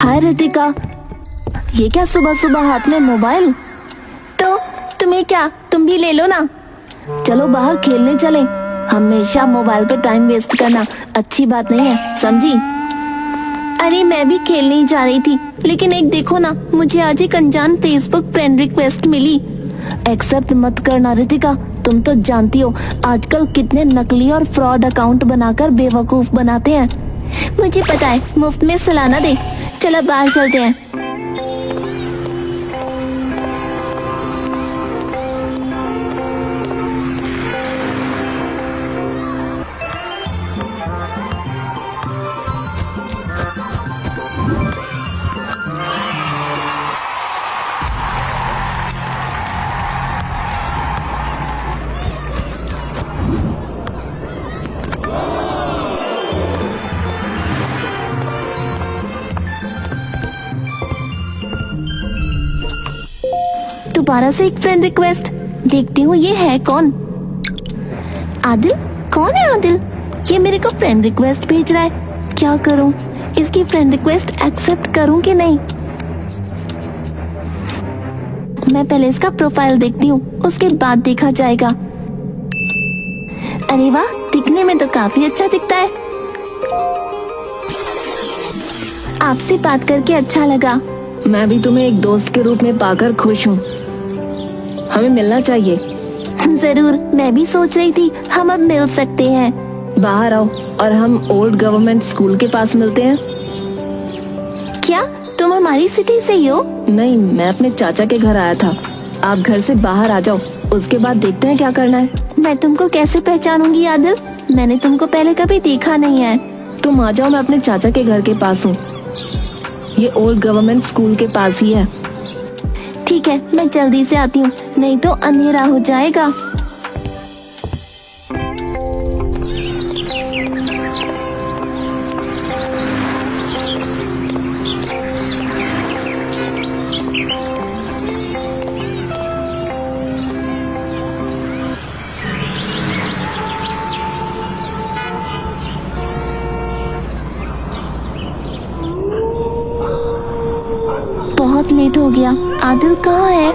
हाय रितिका, ये क्या सुबह सुबह हाथ में मोबाइल? तो तुम्हें क्या, तुम भी ले लो ना। चलो बाहर खेलने चलें। हमेशा मोबाइल पे टाइम वेस्ट करना अच्छी बात नहीं है, समझी? अरे मैं भी खेलने ही जा रही थी, लेकिन एक देखो ना, मुझे आज एक अनजान फेसबुक फ्रेंड रिक्वेस्ट मिली। एक्सेप्ट मत करना रितिका, तुम तो जानती हो आजकल कितने नकली और फ्रॉड अकाउंट बनाकर बेवकूफ बनाते हैं। मुझे पता है, मुफ्त में सलाना दे। चलो बाहर चलते हैं। दोबारा से एक फ्रेंड रिक्वेस्ट। देखती हूँ ये है कौन। आदिल? कौन है आदिल? ये मेरे को फ्रेंड रिक्वेस्ट भेज रहा है। क्या करूँ, इसकी फ्रेंड रिक्वेस्ट एक्सेप्ट करूँ कि नहीं? मैं पहले इसका प्रोफाइल देखती हूँ, उसके बाद देखा जाएगा। अरे वाह, दिखने में तो काफी अच्छा दिखता है। आपसे बात करके अच्छा लगा। मैं भी तुम्हें एक दोस्त के रूप में पाकर खुश हूँ। हमें मिलना चाहिए। जरूर, मैं भी सोच रही थी हम अब मिल सकते हैं। बाहर आओ और हम ओल्ड गवर्नमेंट स्कूल के पास मिलते हैं। क्या तुम हमारी सिटी से ही हो? नहीं, मैं अपने चाचा के घर आया था। आप घर से बाहर आ जाओ, उसके बाद देखते हैं क्या करना है। मैं तुमको कैसे पहचानूंगी आदिल? मैंने तुमको पहले कभी देखा नहीं है। तुम आ जाओ, मैं अपने चाचा के घर के पास हूँ। ये ओल्ड गवर्नमेंट स्कूल के पास ही है। ठीक है, मैं जल्दी से आती हूँ, नहीं तो अंधेरा हो जाएगा। बहुत लेट हो गया। आदिल कहाँ है?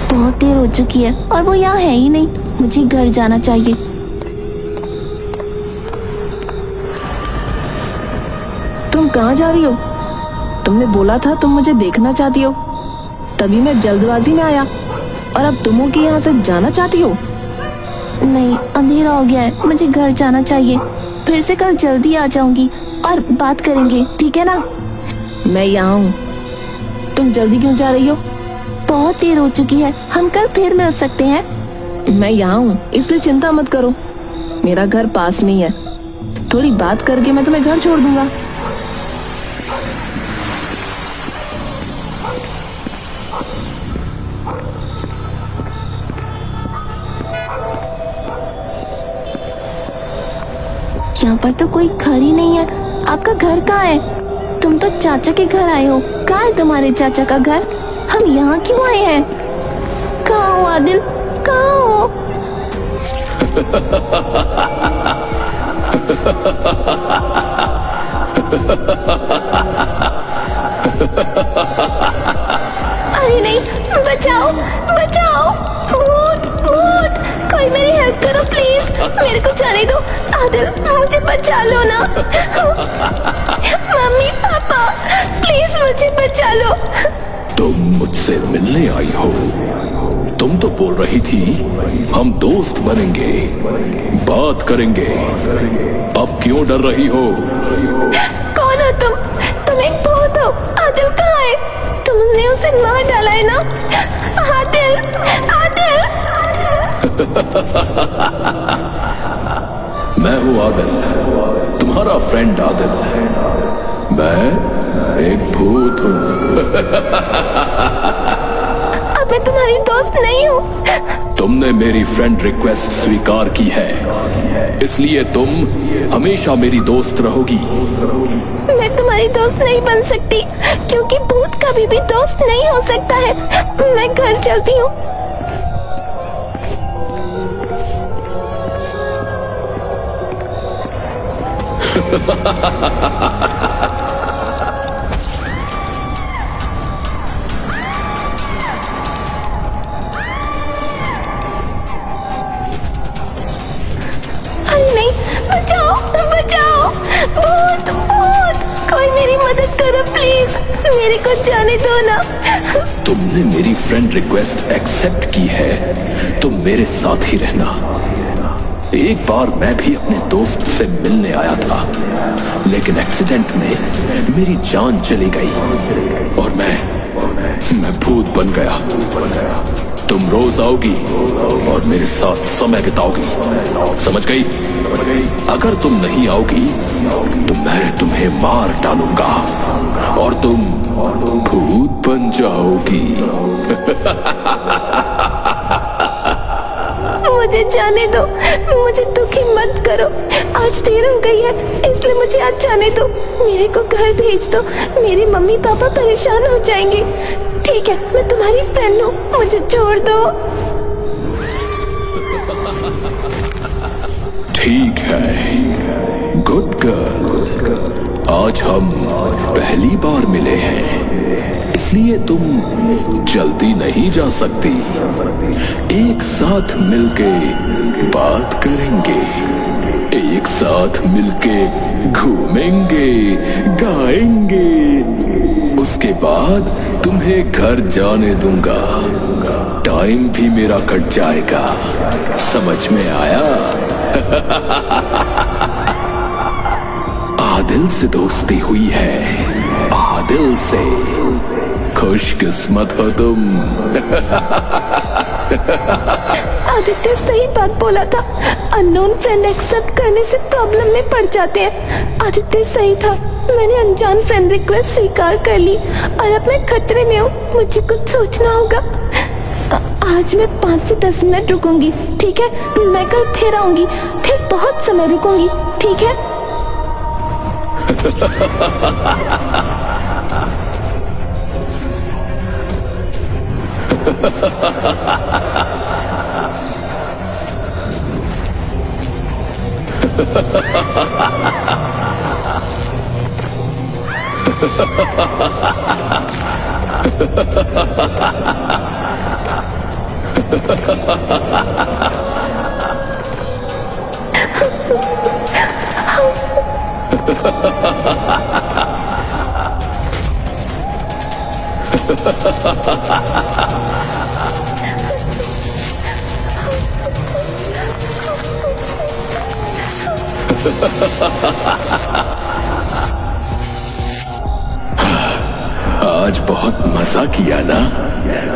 बहुत देर हो चुकी है और वो यहाँ है ही नहीं। मुझे घर जाना चाहिए। तुम कहाँ जा रही हो? तुमने बोला था तुम मुझे देखना चाहती हो, तभी मैं जल्दबाजी में आया। और अब तुम हो कि यहाँ से जाना चाहती हो? नहीं, अंधेरा हो गया है, मुझे घर जाना चाहिए। फिर से कल जल्दी आ जाऊंगी और बात करेंगे, ठीक है ना? मैं यहाँ हूँ। तुम जल्दी क्यों जा रही हो? बहुत देर हो चुकी है, हम कल फिर मिल सकते हैं। मैं यहाँ हूँ, इसलिए चिंता मत करो। मेरा घर पास में ही है। थोड़ी बात करके मैं तुम्हें घर छोड़ दूंगा। यहाँ पर तो कोई घर ही नहीं है। आपका घर कहाँ है? तुम तो चाचा के घर आए हो। कहाँ है तुम्हारे चाचा का घर? हम यहाँ क्यों आए हैं? कहाँ हो आदिल, कहाँ हो? अरे नहीं, बचाओ बचाओ, भूत भूत, कोई मेरी हेल्प करो प्लीज, मेरे को जाने दो। आदिल, मुझे बचा लो ना। मम्मी पापा, प्लीज मुझे बचा लो। तुम मुझसे मिलने आई हो? तुम तो बोल रही थी हम दोस्त बनेंगे, बात करेंगे। अब क्यों डर रही हो? कौन हो तुम? तुम एक भूत हो। आदिल कहाँ है? तुमने उसे मार डाला है ना? आदिल, आदिल। मैं हूँ आदिल, तुम्हारा फ्रेंड आदिल। मैं एक भूत हूँ। अब मैं तुम्हारी दोस्त नहीं हूँ। तुमने मेरी फ्रेंड रिक्वेस्ट स्वीकार की है, इसलिए तुम हमेशा मेरी दोस्त रहोगी। मैं तुम्हारी दोस्त नहीं बन सकती, क्योंकि भूत कभी भी दोस्त नहीं हो सकता है। मैं घर चलती हूँ। अरे नहीं, बचाओ बचाओ, भूत भूत, कोई मेरी मदद करो प्लीज, मेरे को जाने दो ना। तुमने मेरी फ्रेंड रिक्वेस्ट एक्सेप्ट की है, तुम मेरे साथ ही रहना। एक बार मैं भी अपने दोस्त से मिलने आया था, लेकिन एक्सीडेंट में मेरी जान चली गई और मैं भूत बन गया। तुम रोज आओगी और मेरे साथ समय बिताओगी, समझ गई? अगर तुम नहीं आओगी तो मैं तुम्हें मार डालूंगा और तुम भूत बन जाओगी। मुझे जाने दो, मुझे दुखी मत करो। आज देर हो गई है, इसलिए मुझे आज जाने दो। मेरे को घर भेज दो, मेरे मम्मी पापा परेशान हो जाएंगे। ठीक है, मैं तुम्हारी फ्रेंड हूँ, मुझे छोड़ दो। ठीक है, गुड गर्ल। आज हम पहली बार मिले हैं, इसलिए तुम जल्दी नहीं जा सकती। एक साथ मिलके बात करेंगे, एक साथ मिलके घूमेंगे, गाएंगे। उसके बाद तुम्हें घर जाने दूंगा, टाइम भी मेरा कट जाएगा। समझ में आया? आदिल से दोस्ती हुई है, आदिल से। खुशकिस्मत हो तुम। आदित्य सही बात बोला था, अननोन फ्रेंड एक्सेप्ट करने से प्रॉब्लम में पड़ जाते हैं। आदित्य सही था, मैंने अनजान फ्रेंड रिक्वेस्ट स्वीकार कर ली और अब मैं खतरे में हूँ। मुझे कुछ सोचना होगा। आज मैं 5 से 10 मिनट रुकूंगी, ठीक है? मैं कल फिर आऊंगी, फिर बहुत समय रुकूंगी, ठीक है? आज बहुत मजा किया ना,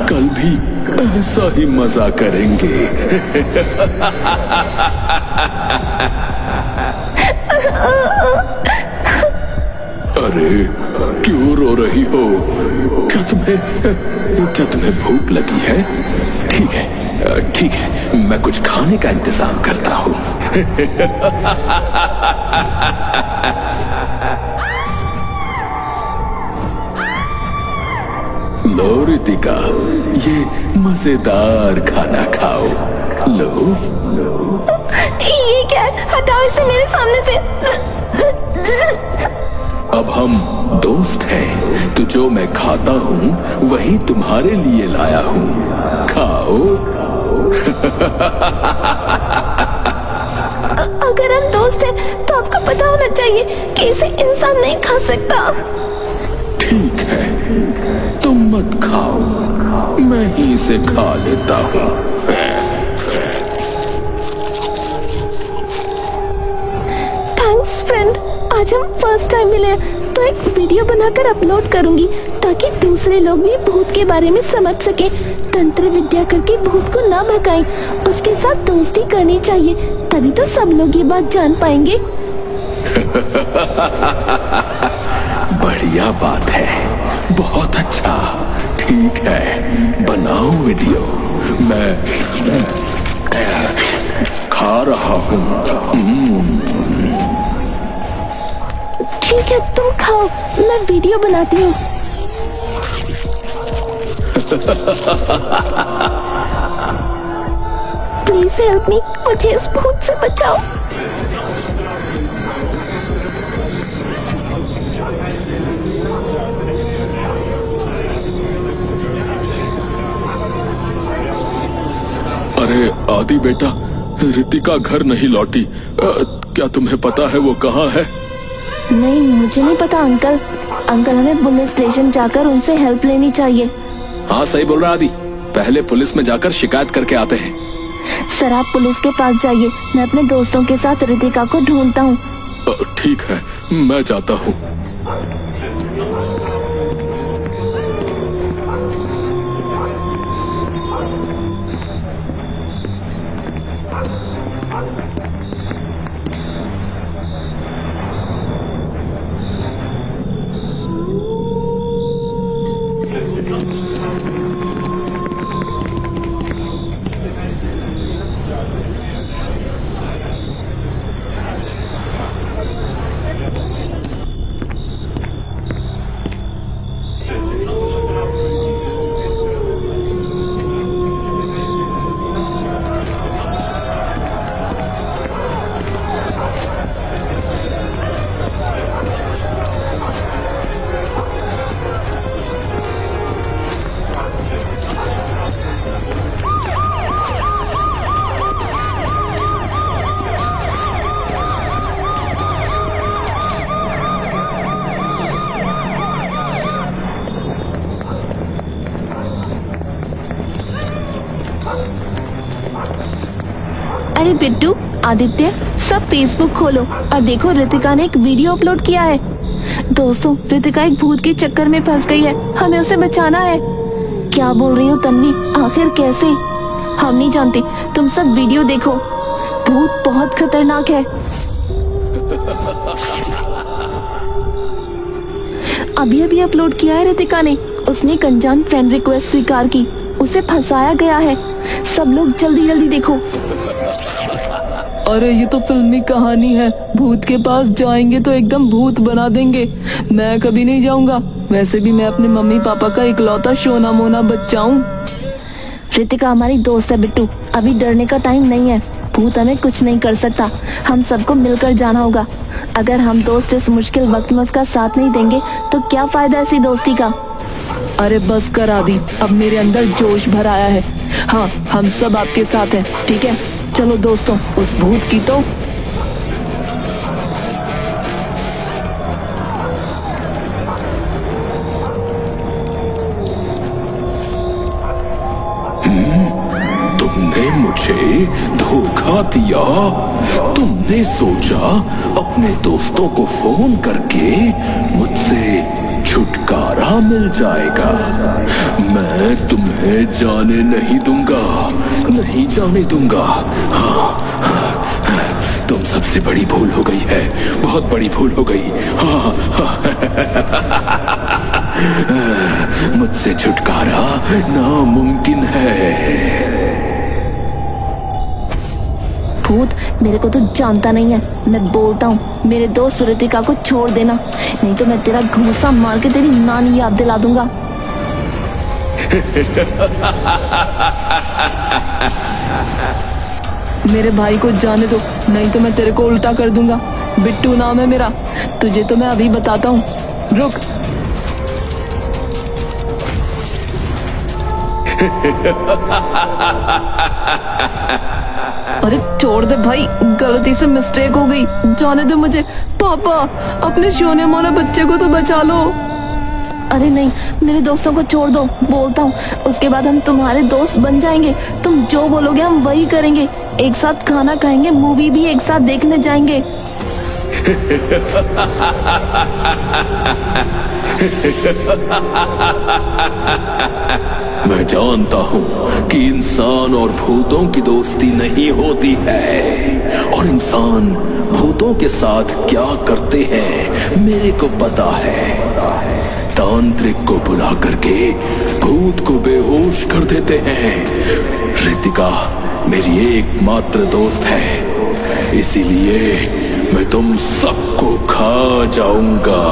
कल भी ऐसा ही मजा करेंगे। अरे क्यों रो रही हो? क्या तुम्हें भूख लगी है? ठीक है, ठीक है, मैं कुछ खाने का इंतजाम करता हूँ। लो रितिका, ये मजेदार खाना खाओ। लो। ये क्या है? हटाओ इसे मेरे सामने से। अब हम दोस्त हैं, तो जो मैं खाता हूँ वही तुम्हारे लिए लाया हूँ, खाओ। अगर हम दोस्त हैं तो आपको पता होना चाहिए कि इसे इंसान नहीं खा सकता। ठीक है, तुम मत खाओ, मैं ही इसे खा लेता हूँ। थैंक्स फ्रेंड, आज हम फर्स्ट टाइम मिले हैं, तो एक वीडियो बनाकर अपलोड करूंगी ताकि दूसरे लोग भी भूत के बारे में समझ सके। तंत्र विद्या करके भूत को ना भगाएं, उसके साथ दोस्ती करनी चाहिए, तभी तो सब लोग ये बात जान पाएंगे। बढ़िया बात है, बहुत अच्छा। ठीक है, बनाओ वीडियो, मैं खा रहा हूँ। ठीक है, तुम खाओ, मैं वीडियो बनाती हूँ। प्लीज हेल्प मी, मुझे इस भूत से बचाओ। अरे आदि बेटा, रितिका घर नहीं लौटी। क्या तुम्हें पता है वो कहाँ है? नहीं, मुझे नहीं पता अंकल। अंकल, हमें पुलिस स्टेशन जाकर उनसे हेल्प लेनी चाहिए। हाँ सही बोल रहा आदि, पहले पुलिस में जाकर शिकायत करके आते हैं। सर, आप पुलिस के पास जाइए, मैं अपने दोस्तों के साथ रितिका को ढूंढता हूँ। ठीक है, मैं जाता हूँ। अरे बिट्टू, आदित्य, सब फेसबुक खोलो और देखो, रितिका ने एक वीडियो अपलोड किया है। दोस्तों, रितिका एक भूत के चक्कर में फंस गई है, हमें उसे बचाना है। क्या बोल रही हो तन्वी, आखिर कैसे? हम नहीं जानते, तुम सब वीडियो देखो, भूत बहुत खतरनाक है। अभी अभी अपलोड किया है रितिका ने। उसने एक अनजान फ्रेंड रिक्वेस्ट स्वीकार की, उसे फंसाया गया है। सब लोग जल्दी जल्दी देखो। अरे ये तो फिल्मी कहानी है, भूत के पास जाएंगे तो एकदम भूत बना देंगे। मैं कभी नहीं जाऊंगा, वैसे भी मैं अपने मम्मी पापा का इकलौता सोना मोना बच्चा हूँ। रितिका हमारी दोस्त है बिट्टू, अभी डरने का टाइम नहीं है। भूत हमें कुछ नहीं कर सकता, हम सबको मिलकर जाना होगा। अगर हम दोस्त इस मुश्किल वक्त में उसका साथ नहीं देंगे तो क्या फायदा ऐसी दोस्ती का। अरे बस कर आदि, अब मेरे अंदर जोश भर आया है। हाँ, हम सब आपके साथ हैं, ठीक है? चलो दोस्तों, उस भूत की तो तुमने मुझे धोखा दिया। तुमने सोचा अपने दोस्तों को फोन करके मुझसे छुटकारा मिल जाएगा। मैं तुम्हें जाने नहीं दूंगा, नहीं जाने दूंगा। हाँ, तुम सबसे बड़ी भूल हो गई है, बहुत बड़ी भूल हो गई। मुझसे छुटकारा नामुमकिन है। भूत मेरे को तो जानता नहीं है, मैं बोलता हूँ, मेरे दोस्त रितिका को छोड़ देना, नहीं तो मैं तेरा घूंसा मार के तेरी नानी याद दिला दूंगा। मेरे भाई को जाने दो, नहीं तो मैं तेरे को उल्टा कर दूंगा। बिट्टू नाम है मेरा, तुझे तो मैं अभी बताता हूँ, रुक। अरे छोड़ दे भाई, गलती से मिस्टेक हो गई, जाने दे मुझे। पापा, अपने सोने मोने बच्चे को तो बचा लो। अरे नहीं, मेरे दोस्तों को छोड़ दो, बोलता हूँ, उसके बाद हम तुम्हारे दोस्त बन जाएंगे। तुम जो बोलोगे हम वही करेंगे, एक साथ खाना खाएंगे, मूवी भी एक साथ देखने जाएंगे। मैं जानता हूँ कि इंसान और भूतों की दोस्ती नहीं होती है, और इंसान भूतों के साथ क्या करते हैं मेरे को पता है। तांत्रिक को बुला करके भूत को बेहोश कर देते हैं। रितिका मेरी एकमात्र दोस्त है, इसीलिए मैं तुम सबको खा जाऊंगा।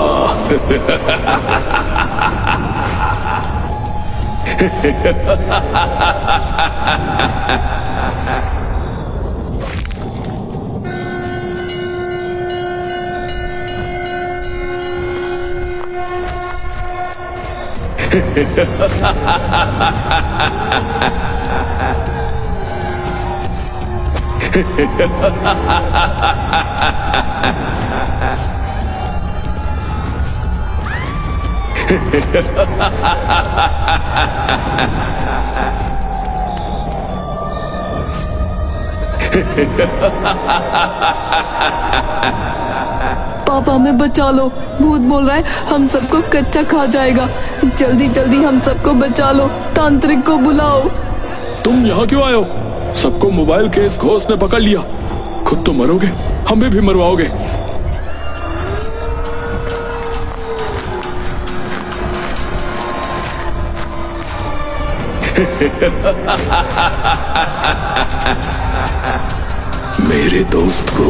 पापा हमें बचा लो, भूत बोल रहा है हम सबको कच्चा खा जाएगा। जल्दी जल्दी हम सबको बचा लो, तांत्रिक को बुलाओ। तुम यहाँ क्यों आए हो? सबको मोबाइल के इस घोस्ट ने पकड़ लिया। खुद तो मरोगे, हमें भी मरवाओगे। मेरे दोस्त को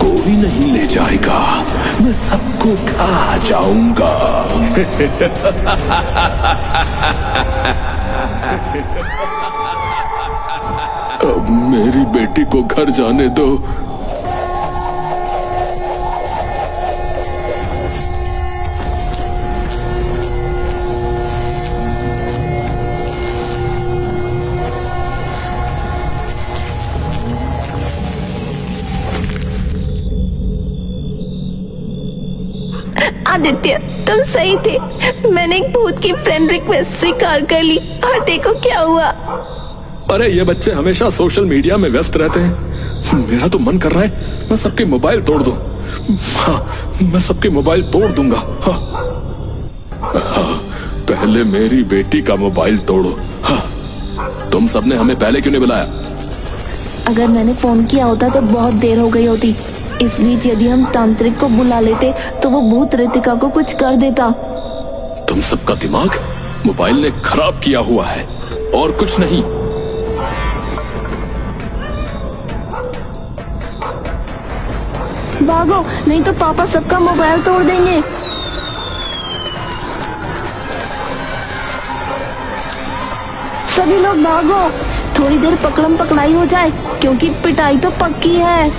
कोई नहीं ले जाएगा, मैं सबको खा जाऊंगा। अब मेरी बेटी को घर जाने दो। आदित्य, तुम सही थे। मैंने एक भूत की फ्रेंड रिक्वेस्ट स्वीकार कर ली और देखो क्या हुआ। अरे ये बच्चे हमेशा सोशल मीडिया में व्यस्त रहते हैं। मेरा तो मन कर रहा है मैं सबके मोबाइल तोड़ दूं। हाँ, मैं सबके मोबाइल तोड़ दूंगा। हाँ, पहले मेरी बेटी का मोबाइल तोड़ो। हाँ, तुम सबने हमें पहले क्यों नहीं बुलाया? अगर मैंने फोन किया होता तो बहुत देर हो गई होती। इस बीच यदि हम तांत्रिक को बुला लेते तो वो भूत रितिका को कुछ कर देता। तुम सबका दिमाग मोबाइल ने खराब किया हुआ है और कुछ नहीं। भागो, नहीं तो पापा सबका मोबाइल तोड़ देंगे। सभी लोग भागो, थोड़ी देर पकड़म पकड़ाई हो जाए क्योंकि पिटाई तो पक्की है।